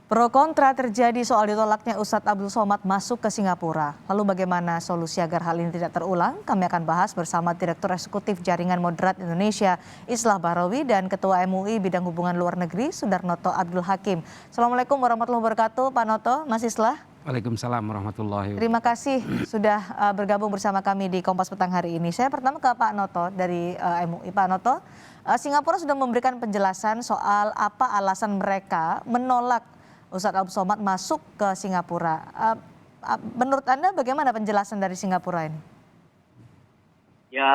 Pro kontra terjadi soal ditolaknya Ustadz Abdul Somad masuk ke Singapura. Lalu bagaimana solusi agar hal ini tidak terulang? Kami akan bahas bersama Direktur Eksekutif Jaringan Moderat Indonesia, Islah Bahrawi, dan Ketua MUI Bidang Hubungan Luar Negeri, Sudarnoto Abdul Hakim. Assalamualaikum warahmatullahi wabarakatuh, Pak Noto, Mas Islah. Waalaikumsalam warahmatullahi wabarakatuh. Terima kasih sudah bergabung bersama kami di Kompas Petang hari ini. Saya pertama ke Pak Noto dari MUI. Pak Noto, Singapura sudah memberikan penjelasan soal apa alasan mereka menolak Ustadz Abdul Somad masuk ke Singapura. Menurut Anda bagaimana penjelasan dari Singapura ini? Ya,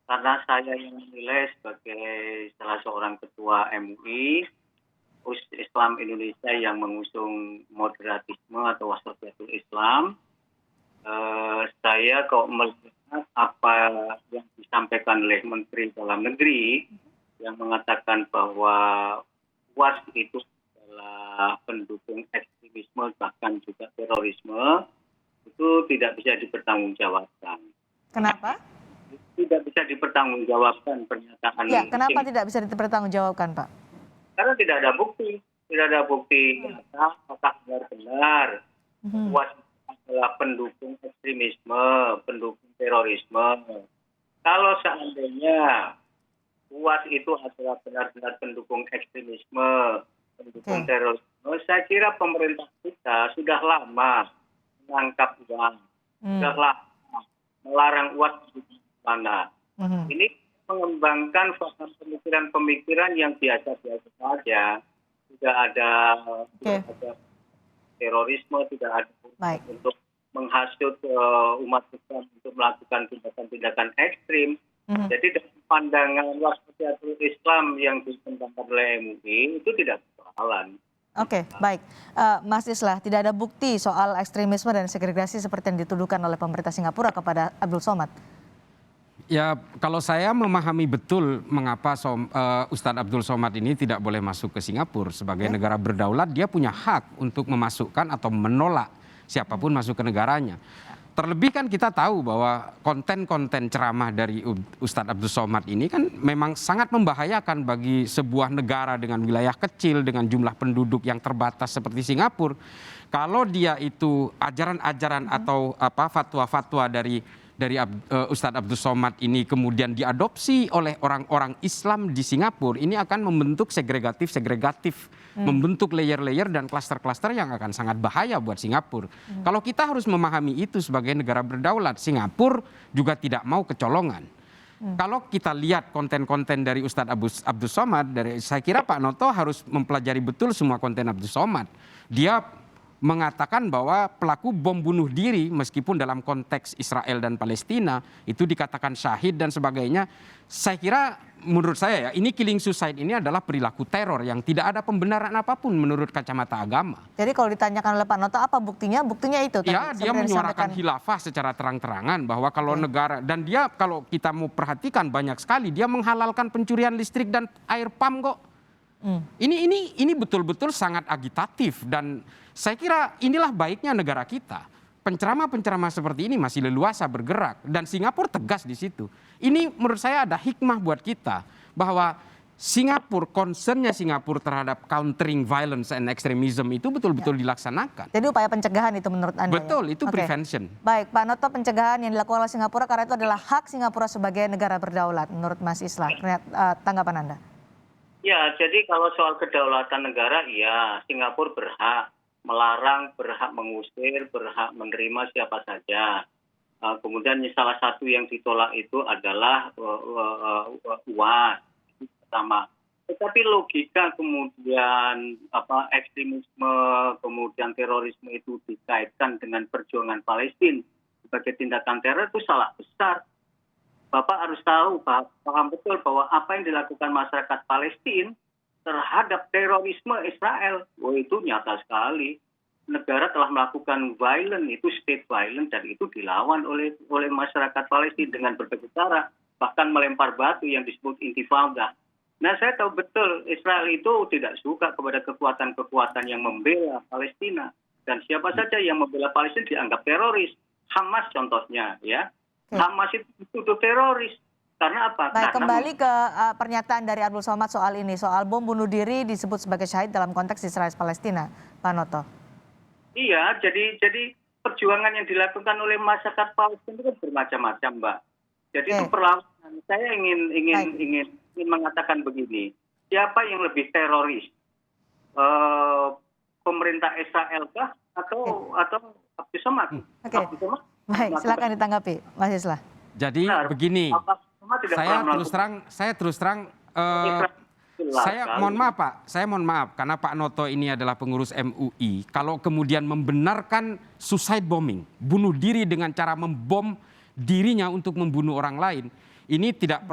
karena saya yang menilai sebagai salah seorang ketua MUI, Islam Indonesia yang mengusung moderatisme atau wasatiyatul Islam, saya kok melihat apa yang disampaikan oleh Menteri Dalam Negeri yang mengatakan bahwa UAS itu adalah pendukung ekstremisme bahkan juga terorisme, itu tidak bisa dipertanggungjawabkan. Kenapa? Tidak bisa dipertanggungjawabkan pernyataan. Ya, kenapa tidak bisa dipertanggungjawabkan, Pak? Karena tidak ada bukti. Tidak ada bukti nyata apakah benar-benar UAS adalah pendukung ekstremisme, pendukung terorisme. Kalau seandainya UAS itu adalah benar-benar pendukung ekstremisme, pendukung terorisme, saya kira pemerintah kita sudah lama menangkap uang, sudah lama melarang UAS di mana. Ini mengembangkan pemikiran-pemikiran yang biasa-biasa saja. Tidak ada terorisme, tidak ada untuk menghasut umat Islam untuk melakukan tindakan-tindakan ekstrim. Jadi dari pandangan wasatiyatul Islam yang dikembangkan oleh MUI itu tidak persoalan. Oke, baik. Mas Islah, tidak ada bukti soal ekstremisme dan segregasi seperti yang dituduhkan oleh pemerintah Singapura kepada Abdul Somad? Ya, kalau saya memahami betul mengapa Ustadz Abdul Somad ini tidak boleh masuk ke Singapura sebagai negara berdaulat, dia punya hak untuk memasukkan atau menolak siapapun masuk ke negaranya. Terlebih kan kita tahu bahwa konten-konten ceramah dari Ustadz Abdul Somad ini kan memang sangat membahayakan bagi sebuah negara dengan wilayah kecil, dengan jumlah penduduk yang terbatas seperti Singapura. Kalau dia itu ajaran-ajaran atau fatwa-fatwa dari Ustadz Abdul Somad ini kemudian diadopsi oleh orang-orang Islam di Singapura, ini akan membentuk segregatif, membentuk layer-layer dan klaster-klaster yang akan sangat bahaya buat Singapura. Kalau kita harus memahami itu sebagai negara berdaulat, Singapura juga tidak mau kecolongan. Kalau kita lihat konten-konten dari Ustadz Abdul Somad, saya kira Pak Noto harus mempelajari betul semua konten Abdul Somad. Dia mengatakan bahwa pelaku bom bunuh diri meskipun dalam konteks Israel dan Palestina itu dikatakan syahid dan sebagainya. Saya kira menurut saya ya ini killing suicide ini adalah perilaku teror yang tidak ada pembenaran apapun menurut kacamata agama. Jadi kalau ditanyakan oleh Pak Noto apa buktinya? Buktinya itu tadi. Ya, dia menyuarakan khilafah secara terang-terangan bahwa kalau negara, dan dia kalau kita mau perhatikan banyak sekali dia menghalalkan pencurian listrik dan air pam kok. Ini betul-betul sangat agitatif dan saya kira inilah baiknya negara kita. Penceramah-penceramah seperti ini masih leluasa bergerak dan Singapura tegas di situ. Ini menurut saya ada hikmah buat kita bahwa Singapura, concernnya Singapura terhadap countering violence and extremism itu betul-betul dilaksanakan. Jadi upaya pencegahan itu menurut Anda? Betul, itu prevention. Baik, Pak Noto, pencegahan yang dilakukan oleh Singapura karena itu adalah hak Singapura sebagai negara berdaulat menurut Mas Islah. Tanggapan Anda? Ya, jadi kalau soal kedaulatan negara, ya Singapura berhak melarang, berhak mengusir, berhak menerima siapa saja. Kemudian salah satu yang ditolak itu adalah UAS pertama. Tetapi logika kemudian ekstremisme, kemudian terorisme itu dikaitkan dengan perjuangan Palestina sebagai tindakan teror itu salah besar. Bapak harus tahu, paham betul bahwa apa yang dilakukan masyarakat Palestina terhadap terorisme Israel, itu nyata sekali. Negara telah melakukan violence, itu state violence, dan itu dilawan oleh masyarakat Palestina dengan berbagai cara, bahkan melempar batu yang disebut intifada. Nah, saya tahu betul Israel itu tidak suka kepada kekuatan-kekuatan yang membela Palestina, dan siapa saja yang membela Palestina dianggap teroris. Hamas contohnya, ya. Hamas itu dituduh teroris. Karena apa? Baik, Karena kembali ke pernyataan dari Abdul Somad soal ini, soal bom bunuh diri disebut sebagai syahid dalam konteks Israel Palestina, Pak Noto. iya, jadi perjuangan yang dilakukan oleh masyarakat Palestina itu kan bermacam-macam, Mbak. Jadi itu Oke. perlawanan. Saya ingin Baik. mengatakan begini, siapa yang lebih teroris? Eh, Pemerintah Israel kah atau Abdul Somad? Oke. Abdul Somad Baik, melakukan. silakan ditanggapi, Mas Islah. Jadi Benar. begini, Abdul Somad tidak pernah saya terus terang Israel jelas saya sekali. mohon maaf Pak, saya mohon maaf karena Pak Noto ini adalah pengurus MUI. Kalau kemudian membenarkan suicide bombing, bunuh diri dengan cara membom dirinya untuk membunuh orang lain, ini tidak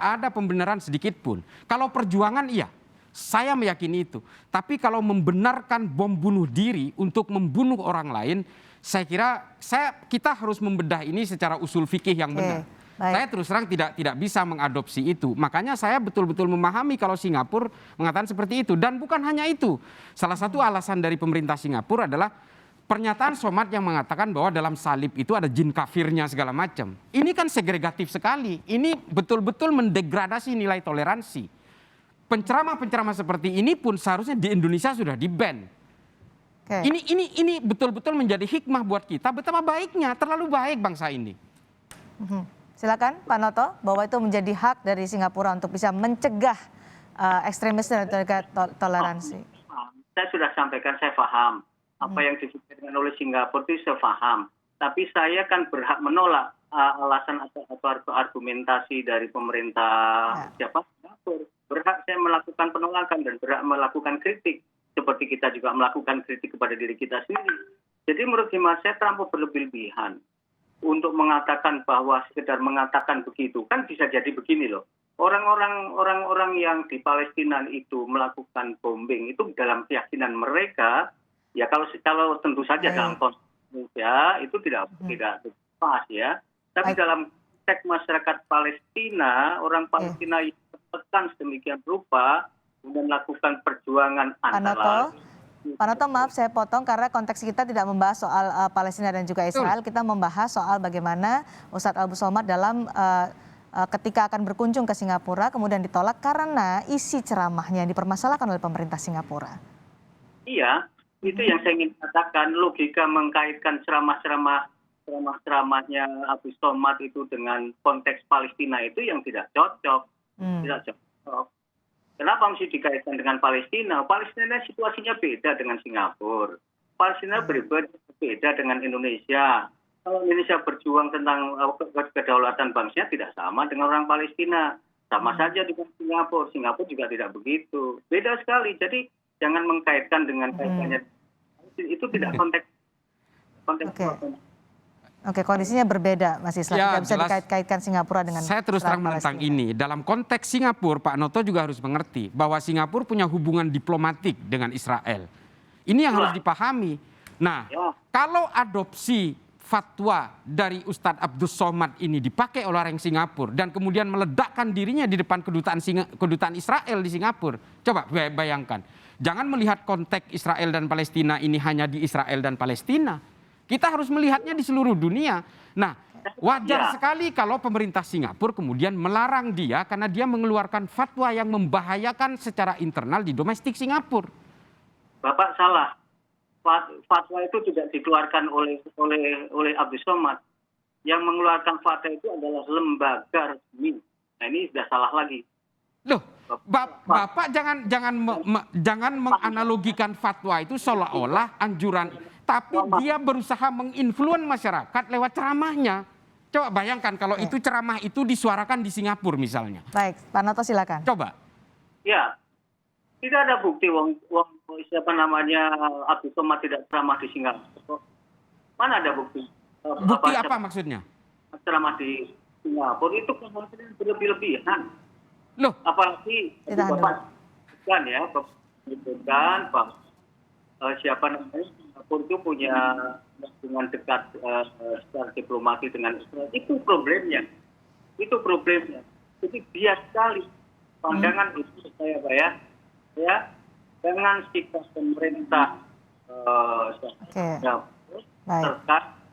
ada pembenaran sedikit pun. Kalau perjuangan iya, saya meyakini itu. Tapi kalau membenarkan bom bunuh diri untuk membunuh orang lain, saya kira kita harus membedah ini secara usul fikih yang Oke, benar. baik. Saya terus terang tidak bisa mengadopsi itu. Makanya saya betul-betul memahami kalau Singapura mengatakan seperti itu. Dan bukan hanya itu. Salah satu alasan dari pemerintah Singapura adalah pernyataan Somad yang mengatakan bahwa dalam salib itu ada jin kafirnya segala macam. Ini kan segregatif sekali. Ini betul-betul mendegradasi nilai toleransi. Penceramah-penceramah seperti ini pun seharusnya di Indonesia sudah di-ban. Oke. Ini betul-betul menjadi hikmah buat kita betapa baiknya, terlalu baik bangsa ini. Silakan Pak Noto, bahwa itu menjadi hak dari Singapura untuk bisa mencegah ekstremisme dan juga toleransi. Saya sudah sampaikan, saya paham apa yang disampaikan oleh Singapura itu saya paham. Tapi saya kan berhak menolak alasan atau argumentasi dari pemerintah siapa Singapura. Berhak saya melakukan penolakan dan berhak melakukan kritik. Seperti kita juga melakukan kritik kepada diri kita sendiri. Jadi menurut hemat saya terlampau berlebihan untuk mengatakan bahwa sekedar mengatakan begitu. Kan bisa jadi begini loh. Orang-orang yang di Palestina itu melakukan bombing itu dalam keyakinan mereka, ya kalau tentu saja dalam konteks Indonesia itu tidak pas ya. Tapi dalam konteks masyarakat Palestina, orang Palestina yang tertekan sedemikian rupa melakukan perjuangan antara. Pak Noto, maaf saya potong karena konteks kita tidak membahas soal Palestina dan juga Israel. Kita membahas soal bagaimana Ustadz Abdul Somad dalam ketika akan berkunjung ke Singapura kemudian ditolak karena isi ceramahnya yang dipermasalahkan oleh pemerintah Singapura. Iya, itu yang saya ingin katakan. Logika mengkaitkan ceramahnya Abdul Somad itu dengan konteks Palestina itu yang tidak cocok. Tidak cocok. Kenapa mesti dikaitkan dengan Palestina? Palestina situasinya beda dengan Singapura. Palestina berbeda dengan Indonesia. Kalau Indonesia berjuang tentang kedaulatan bangsa tidak sama dengan orang Palestina. Sama saja dengan Singapura. Singapura juga tidak begitu. Beda sekali. Jadi jangan mengkaitkan dengan kaitannya. Itu tidak konteks. Oke, kondisinya berbeda, Mas Islah. Ya, tidak bisa jelas. dikait-kaitkan Singapura dengan Saya terus terang menentang ini. Dalam konteks Singapura, Pak Noto juga harus mengerti bahwa Singapura punya hubungan diplomatik dengan Israel. Ini yang harus dipahami. Nah, kalau adopsi fatwa dari Ustadz Abdul Somad ini dipakai oleh orang Singapura dan kemudian meledakkan dirinya di depan kedutaan Israel di Singapura. Coba bayangkan. Jangan melihat konteks Israel dan Palestina ini hanya di Israel dan Palestina. Kita harus melihatnya di seluruh dunia. Nah, wajar sekali kalau pemerintah Singapura kemudian melarang dia karena dia mengeluarkan fatwa yang membahayakan secara internal di domestik Singapura. Bapak salah. Fatwa itu tidak dikeluarkan oleh Abdul Somad. Yang mengeluarkan fatwa itu adalah lembaga resmi. Nah, ini sudah salah lagi. Loh, Bapak jangan menganalogikan fatwa itu seolah-olah anjuran, tapi dia berusaha menginfluen masyarakat lewat ceramahnya. Coba bayangkan kalau itu ceramah itu disuarakan di Singapura misalnya. Baik, Pak Noto silakan. Coba. Ya, tidak ada bukti siapa namanya Abdul Somad tidak ceramah di Singapura. Mana ada bukti? Bukti apa maksudnya? Ceramah di Singapura itu kemudian berlebih-lebihan. Loh, apalagi Bapak kan ya, menyebutkan bahwa siapa namanya Singapura itu punya hubungan dekat secara diplomasi dengan Israel. Itu problemnya. Jadi bias sekali pandangan itu saya Pak ya dengan sikap pemerintah terkait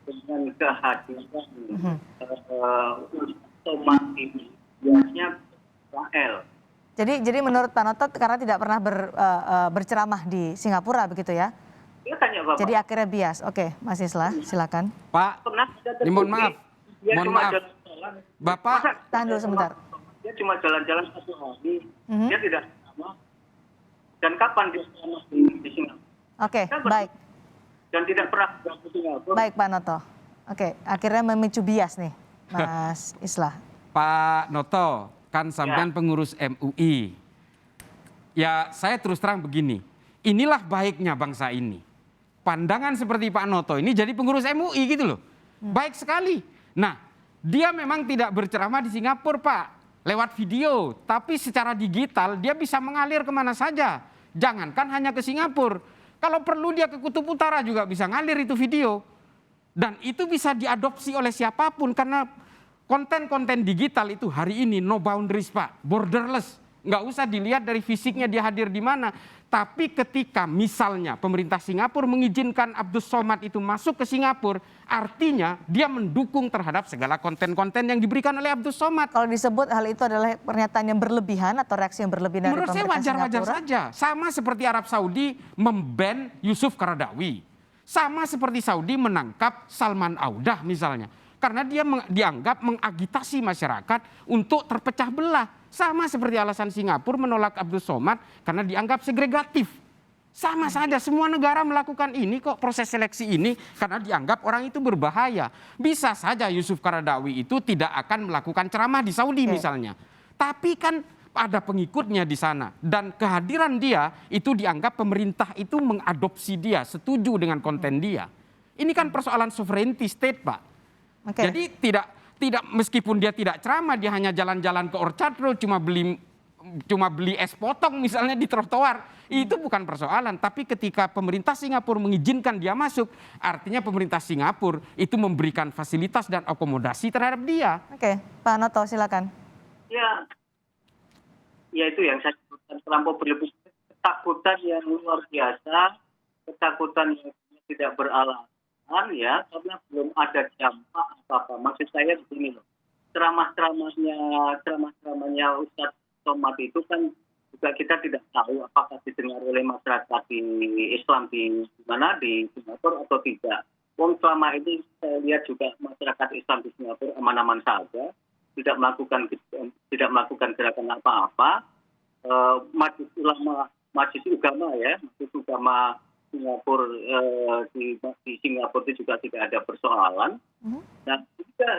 dengan kehadiran Somad ini biasanya Israel. Jadi menurut Pak Noto karena tidak pernah berceramah di Singapura begitu ya? Dia tanya Bapak. Jadi akhirnya bias. Oke, Mas Islah, silakan. Pak, Pernah ada ini mohon maaf. dia Mohon cuma maaf. jalan-jalan. Bapak, Masa Tahan dulu sebentar. dia cuma jalan-jalan 1 hari, Mhm. dia tidak sama. Dan kapan dia sama di Singapura? Oke, baik. Dan tidak pernah ke Singapura. Baik Pak Noto. Oke, akhirnya memicu bias nih, Mas Islah. Pak Noto, kan sampean pengurus MUI. Ya, saya terus terang begini. Inilah baiknya bangsa ini. Pandangan seperti Pak Noto ini jadi pengurus MUI gitu loh. Baik sekali. Nah, dia memang tidak berceramah di Singapura, Pak. Lewat video. Tapi secara digital dia bisa mengalir kemana saja. Jangankan hanya ke Singapura. Kalau perlu dia ke Kutub Utara juga bisa ngalir itu video. Dan itu bisa diadopsi oleh siapapun karena konten-konten digital itu hari ini no boundaries, Pak, borderless. Nggak usah dilihat dari fisiknya dia hadir di mana. Tapi ketika misalnya pemerintah Singapura mengizinkan Abdul Somad itu masuk ke Singapura, artinya dia mendukung terhadap segala konten-konten yang diberikan oleh Abdul Somad. Kalau disebut hal itu adalah pernyataan yang berlebihan atau reaksi yang berlebihan dari Menurut saya pemerintah wajar-wajar Singapura? saja. Sama seperti Arab Saudi memban Yusuf Qaradawi. Sama seperti Saudi menangkap Salman Audah misalnya. Karena dia dianggap mengagitasi masyarakat untuk terpecah belah. Sama seperti alasan Singapura menolak Abdul Somad karena dianggap segregatif. Sama saja semua negara melakukan ini kok, proses seleksi ini karena dianggap orang itu berbahaya. Bisa saja Yusuf Qaradawi itu tidak akan melakukan ceramah di Saudi misalnya. Tapi kan ada pengikutnya di sana dan kehadiran dia itu dianggap pemerintah itu mengadopsi dia, setuju dengan konten dia. Ini kan persoalan sovereignty state, Pak. Oke. Jadi tidak meskipun dia tidak ceramah, dia hanya jalan-jalan ke Orchard Road cuma beli es potong misalnya di trotoar. Itu bukan persoalan, tapi ketika pemerintah Singapura mengizinkan dia masuk, artinya pemerintah Singapura itu memberikan fasilitas dan akomodasi terhadap dia. Oke, Pak Noto silakan. Ya itu yang saya sebutkan terlampau berlebihan, ketakutan yang luar biasa, ketakutan yang tidak beralasan ya, karena belum ada dampak apa-apa. Maksud saya begini loh, ceramah-ceramahnya Ustadz Somad itu kan juga kita tidak tahu apakah didengar oleh masyarakat di Islam di mana di Singapura atau tidak. Wong selama ini saya lihat juga masyarakat Islam di Singapura aman-aman saja, tidak melakukan gerakan apa-apa. Majelis Ugama ya, Majelis Ugama Singapura di Singapura itu juga tidak ada persoalan. Nah,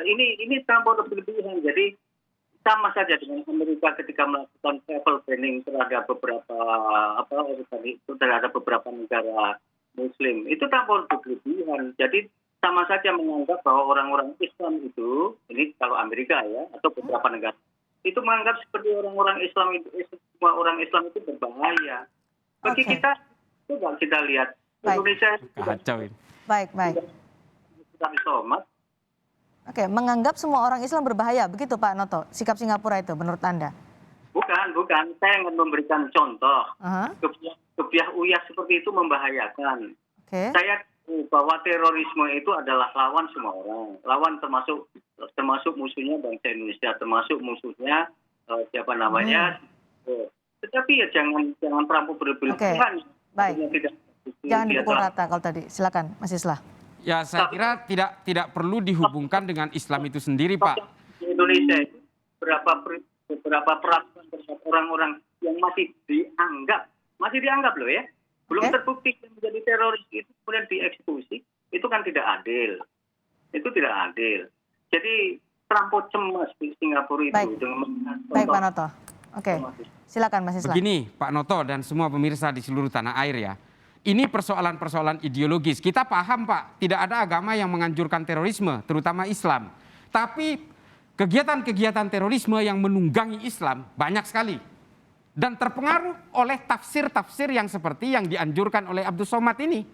ini terlampau berlebihan. Jadi sama saja dengan Amerika ketika melakukan travel banning terhadap beberapa negara Muslim, itu terlampau berlebihan. Jadi sama saja menganggap bahwa orang-orang Islam itu, ini kalau Amerika ya, atau beberapa negara, itu menganggap seperti orang-orang Islam itu, semua orang Islam itu berbahaya. Bagi kita, coba kita lihat, Indonesia Kacau ini. Baik. Ustadz Somad. Oke, menganggap semua orang Islam berbahaya, begitu Pak Noto, sikap Singapura itu menurut Anda? Bukan. Saya ingin memberikan contoh. Kebiah uyah seperti itu membahayakan. Oke. Saya bahwa terorisme itu adalah lawan semua orang. Lawan termasuk musuhnya bangsa Indonesia, termasuk musuhnya siapa namanya. Tetapi ya jangan terlalu berlebihan. Baik. Jangan dipukul rata kalau tadi. Silakan, Mas Islah. Ya, saya kira tidak perlu dihubungkan dengan Islam itu sendiri, Pak. Di Indonesia itu beberapa peraturan terhadap orang-orang yang masih dianggap loh ya, belum terbukti menjadi teroris itu kemudian dieksekusi, itu kan tidak adil. Itu tidak adil. Jadi terlampau cemas di Singapura itu dengan Baik Pak Noto. Oke. Silakan Mas Islah. Begini, Pak Noto dan semua pemirsa di seluruh tanah air ya. Ini persoalan-persoalan ideologis. Kita paham, Pak, tidak ada agama yang menganjurkan terorisme, terutama Islam. Tapi kegiatan-kegiatan terorisme yang menunggangi Islam banyak sekali. Dan terpengaruh oleh tafsir-tafsir yang seperti yang dianjurkan oleh Abdul Somad ini.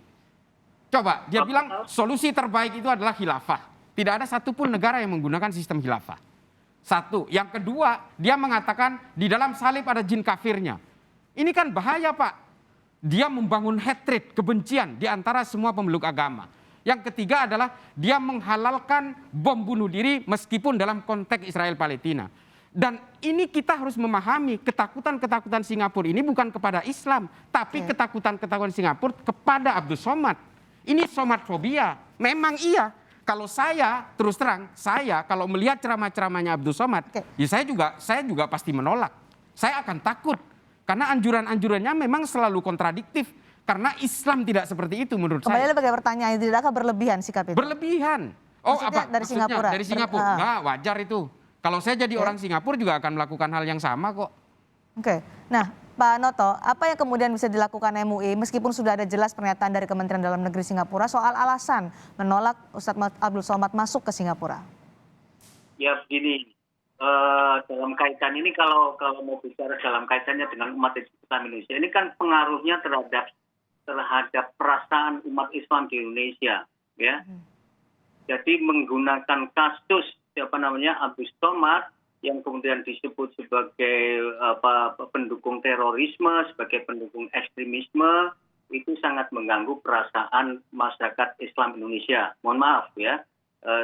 Coba, dia bilang solusi terbaik itu adalah khilafah. Tidak ada satupun negara yang menggunakan sistem khilafah. Satu. Yang kedua, dia mengatakan di dalam salib ada jin kafirnya. Ini kan bahaya, Pak. Dia membangun hatred, kebencian di antara semua pemeluk agama. Yang ketiga adalah dia menghalalkan bom bunuh diri meskipun dalam konteks Israel-Palestina. Dan ini kita harus memahami ketakutan-ketakutan Singapura ini bukan kepada Islam, tapi ketakutan-ketakutan Singapura kepada Abdul Somad. Ini somatfobia. Memang iya. Kalau saya terus terang, saya kalau melihat ceramah-ceramahnya Abdul Somad, ya saya juga pasti menolak. Saya akan takut karena anjuran-anjurannya memang selalu kontradiktif. Karena Islam tidak seperti itu menurut saya. Kembali lagi pertanyaan, tidakkah berlebihan sikap itu? Berlebihan. Oh, Maksudnya apa? dari Singapura? Dari Singapura. Enggak, wajar itu. Kalau saya jadi orang Singapura juga akan melakukan hal yang sama kok. Oke. Nah, Pak Noto, apa yang kemudian bisa dilakukan MUI meskipun sudah ada jelas pernyataan dari Kementerian Dalam Negeri Singapura soal alasan menolak Ustadz Abdul Somad masuk ke Singapura? Ya begini, dalam kaitan ini kalau mau bicara dalam kaitannya dengan umat Islam Indonesia, ini kan pengaruhnya terhadap perasaan umat Islam di Indonesia, ya. Jadi menggunakan kasus Abdul Somad yang kemudian disebut sebagai pendukung terorisme, sebagai pendukung ekstremisme, itu sangat mengganggu perasaan masyarakat Islam Indonesia. Mohon maaf ya,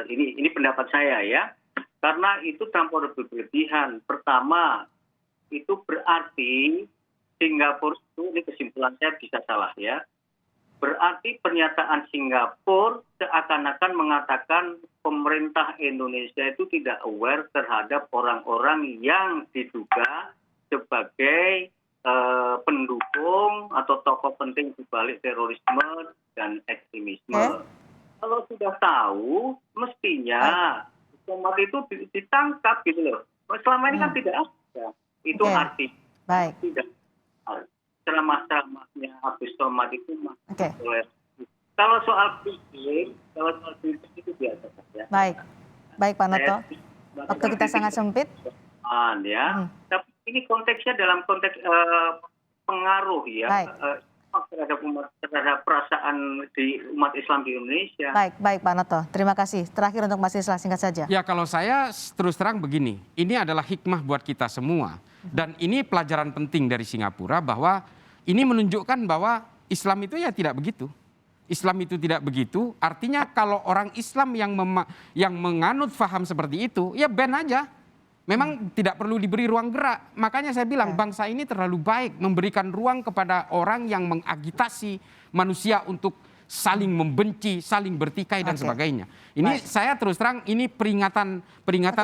ini pendapat saya ya, karena itu terlampau berlebihan. Pertama, itu berarti Singapura itu, ini kesimpulan saya bisa salah ya, berarti pernyataan Singapura seakan-akan mengatakan pemerintah Indonesia itu tidak aware terhadap orang-orang yang diduga sebagai pendukung atau tokoh penting di balik terorisme dan ekstremisme. Kalau sudah tahu, mestinya Somad itu ditangkap gitu loh. Selama ini kan tidak ada. Itu arti. Baik. Tidak. Ceramah-ceramahnya Abdul Somad itu masih boleh. Kalau soal kritik itu biasa saja. Baik Pak Noto. Waktu kita sangat sempit. Ya. Tapi ini konteksnya dalam konteks pengaruh ya terhadap perasaan di umat Islam di Indonesia. Baik Pak Noto. Terima kasih. Terakhir untuk Mas Islah, singkat saja. Ya kalau saya terus terang begini, ini adalah hikmah buat kita semua. Dan ini pelajaran penting dari Singapura bahwa ini menunjukkan bahwa Islam itu ya tidak begitu. Islam itu tidak begitu, artinya kalau orang Islam yang menganut faham seperti itu, ya ban aja. Memang tidak perlu diberi ruang gerak. Makanya saya bilang bangsa ini terlalu baik memberikan ruang kepada orang yang mengagitasi manusia untuk saling membenci, saling bertikai dan sebagainya. Ini saya terus terang ini peringatan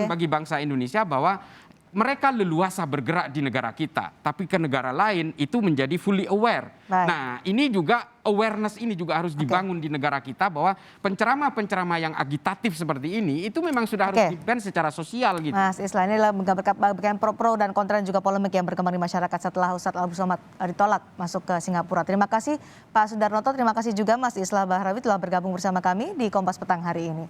bagi bangsa Indonesia bahwa mereka leluasa bergerak di negara kita, tapi ke negara lain itu menjadi fully aware. Nah, ini juga awareness ini juga harus dibangun di negara kita bahwa penceramah-penceramah yang agitatif seperti ini itu memang sudah harus di-ban secara sosial gitu. Mas Islah, ini adalah menggambarkan pro dan kontra dan juga polemik yang berkembang di masyarakat setelah Ustadz Abdul Somad ditolak masuk ke Singapura. Terima kasih Pak Sudarnoto, terima kasih juga Mas Islah Bahrawi telah bergabung bersama kami di Kompas Petang hari ini.